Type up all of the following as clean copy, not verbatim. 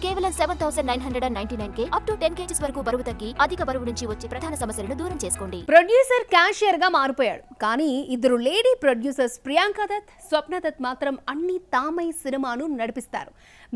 కేవలం 7,999 up to 10 kgs వరకు బరువు తగ్గి అధిక బరువు నుంచి వచ్చే ప్రధాన సమస్యలను దూరం చేసుకోండి. ప్రొడ్యూసర్ క్యాషియర్ గా మారిపోయాడు. కానీ ఇద్దరు లేడీ ప్రొడ్యూసర్స్ ప్రియాంక దత్, స్వప్న దత్ మాత్రం అన్ని తామై సినిమాను నడిపిస్తారు.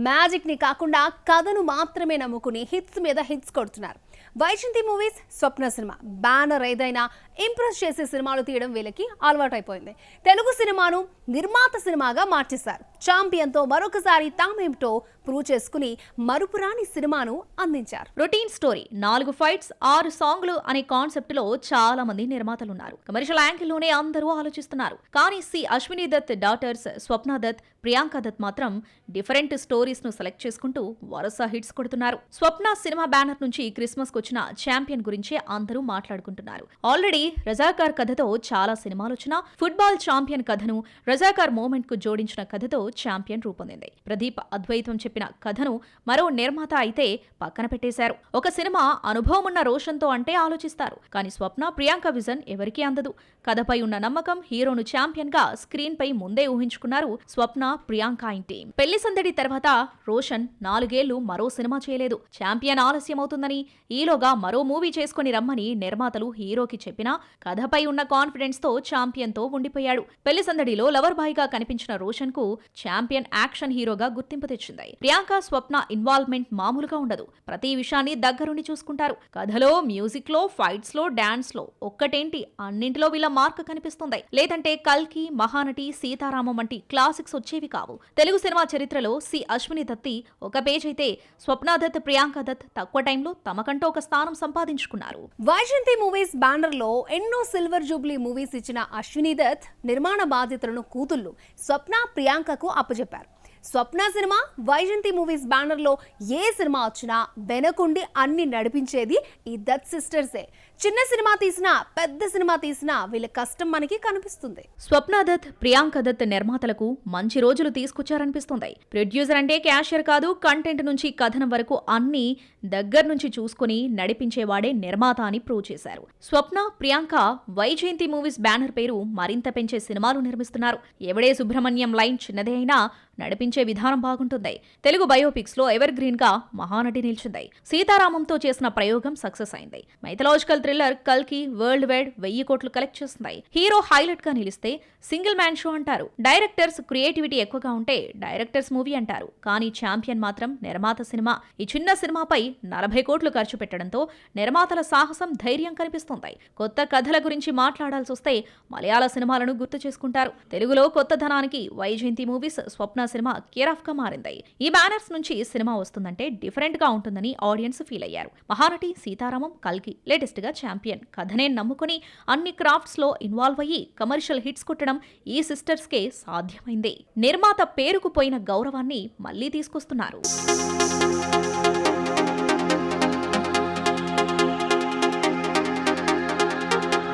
మ్యాజిక్ ని కాకుండా కథను మాత్రమే నమ్ముకుని హిట్స్ మీద హిట్స్ కొడుతున్నారు. వైజయంతి మూవీస్, స్వప్న సినిమా బ్యానర్ ఏదైనా ఇంప్రెస్ చేసే సినిమాలు తీయడం వీళ్ళకి అలవాటైపోయింది. తెలుగు సినిమాను నిర్మాత సినిమాగా మార్చేశారు. ఛాంపియన్ తో మరొకసారి తామేమిటో ప్రూవ్ చేసుకుని మరుపురాని సినిమాను అందించారు. రొటీన్ స్టోరీ, 4 ఫైట్స్, 6 సాంగ్లు అనే కాన్సెప్ట్ లో చాలా మంది నిర్మాతలున్నారు. కమర్షియల్ యాంగిల్ లోనే అందరూ ఆలోచిస్తున్నారు. కానీ అశ్విని దత్ డాటర్స్ స్వప్న దత్, ప్రియాంక దత్ మాత్రం డిఫరెంట్ స్టోరీస్ ను సెలెక్ట్ చేసుకుంటూ వరుస హిట్స్ కొడుతున్నారు. స్వప్న సినిమా బ్యానర్ నుంచి క్రిస్మస్ కు వచ్చిన ఛాంపియన్ గురించే అందరూ మాట్లాడుకుంటున్నారు. ఆల్రెడీ రజాకార్ కథతో చాలా సినిమాలు వచ్చినా ఫుట్బాల్ ఛాంపియన్ కథను రజాకార్ మూమెంట్ కు జోడించిన కథతో ఛాంపియన్ రూపొందింది. ప్రదీప్ అద్వైతం చెప్పిన కథను మరో నిర్మాత అయితే పక్కన పెట్టేశారు. ఒక సినిమా అనుభవం ఉన్న రోషన్ తో అంటే ఆలోచిస్తారు. కానీ స్వప్న, ప్రియాంక విజన్ ఎవరికీ అందదు. కథపై ఉన్న నమ్మకం, హీరోను ఛాంపియన్ గా స్క్రీన్ పై ముందే ఊహించుకున్నారు స్వప్న, ప్రియాంక టీం. పెళ్లి సందడి తర్వాత రోషన్ 4 ఏళ్లు మరో సినిమా చేయలేదు. ఛాంపియన్ ఆలస్యం అవుతుందని, ఈలోగా మరో మూవీ చేసుకుని రమ్మని నిర్మాతలు హీరోకి చెప్పినా కథపై ఉన్న కాన్ఫిడెన్స్ తో ఛాంపియన్ తో ఉండిపోయాడు. పెళ్లి సందడిలో లవర్ బాయ్ గా కనిపించిన రోషన్ కు ఛాంపియన్ యాక్షన్ హీరోగా గుర్తింపు తెచ్చింది. ప్రియాంక, స్వప్న ఇన్వాల్వ్మెంట్ మామూలుగా ఉండదు. ప్రతి విషయాన్ని దగ్గరుండి చూసుకుంటారు. కథలో, మ్యూజిక్ లో, ఫైట్స్ లో, డాన్స్ లో, ఒక్కటేంటి అన్నింటిలో వీళ్ళ మార్క్ కనిపిస్తుంది. లేదంటే కల్కి, మహానటి, సీతారామం వంటి క్లాసిక్స్ వచ్చేవి కావు. తెలుగు సినిమా చరిత్రలో అశ్విని దత్తి ఒక పేజ్ అయితే స్వప్న దత్, ప్రియాంక దత్ తక్కువ టైంలో తమకంటూ ఒక స్థానం సంపాదించుకున్నారు. వైజయంతి మూవీస్ బ్యానర్ లో ఎన్నో సిల్వర్ జూబ్లీ మూవీస్ ఇచ్చిన అశ్విని దత్ నిర్మాణ బాధ్యతలను కూతుళ్లు స్వప్న, ప్రియాంకకు అప్పచెప్పారు. స్వప్న సినిమా, వైజయంతి మూవీస్ బ్యానర్ లో ఏ సినిమా వచ్చినా వెనకుండి అన్ని నడిపించేది ఈ దత్ సిస్టర్సే. చిన్న సినిమా తీసినా, పెద్ద సినిమా తీసినా వీళ్ళ కష్టం మనకి కనిపిస్తుంది. స్వప్న దత్, ప్రియాంక దత్ నిర్మాతలకు మంచి రోజులు తీసుకొచ్చారనిపిస్తుంది. ప్రొడ్యూసర్ అంటే క్యాషియర్ కాదు, కంటెంట్ నుంచి కథనం వరకు అన్ని దగ్గర నుంచి చూసుకుని నడిపించేవాడే నిర్మాత అని ప్రూవ్ చేశారు. స్వప్న, ప్రియాంక వైజయంతి మూవీస్ బ్యానర్ పేరు మరింత పెంచే సినిమాలు నిర్మిస్తున్నారు. ఎవడే సుబ్రహ్మణ్యం లైన్ చిన్నదే అయినా నడిపించే విధానం బాగుంటుంది. తెలుగు బయోపిక్స్ లో ఎవర్ గ్రీన్ గా మహానటి నిలిచింది. సీతారామంతో చేసిన ప్రయోగం సక్సెస్ అయింది. మైథలాజికల్ థ్రిల్లర్ కల్కి వరల్డ్ వైడ్ 1000 కోట్లు కలెక్ట్ చేస్తుంది. హీరో హైలైట్ గా నిలిస్తే సింగిల్ మ్యాన్ షో అంటారు. డైరెక్టర్స్ క్రియేటివిటీ ఎక్కువగా ఉంటే డైరెక్టర్స్ మూవీ అంటారు. కానీ ఛాంపియన్ మాత్రం నిర్మాత సినిమా. ఈ చిన్న సినిమాపై 40 కోట్లు ఖర్చు పెట్టడంతో నిర్మాతల సాహసం, ధైర్యం కనిపిస్తుంది. కొత్త కథల గురించి మాట్లాడాల్సి వస్తే మలయాళ సినిమాలను గుర్తు చేసుకుంటారు. తెలుగులో కొత్త ధనానికి Vyjayanthi movies, Swapna cinema care of గా మారింది. ఈ బ్యానర్స్ నుంచి సినిమా వస్తుందంటే డిఫరెంట్ గా ఉంటుందని ఆడియన్స్ ఫీల్ అయ్యారు. మహానటి, సీతారామం, కల్కి, లేటెస్ట్ గా ఛాంపియన్ కథనే నమ్ముకుని అన్ని క్రాఫ్ట్స్ లో ఇన్వాల్వ్ అయ్యి కమర్షియల్ హిట్స్ కొట్టడం ఈ సిస్టర్స్ కే సాధ్యమైంది. నిర్మాత పేరుకు పోయిన గౌరవాన్ని మళ్లీ తీసుకొస్తున్నారు.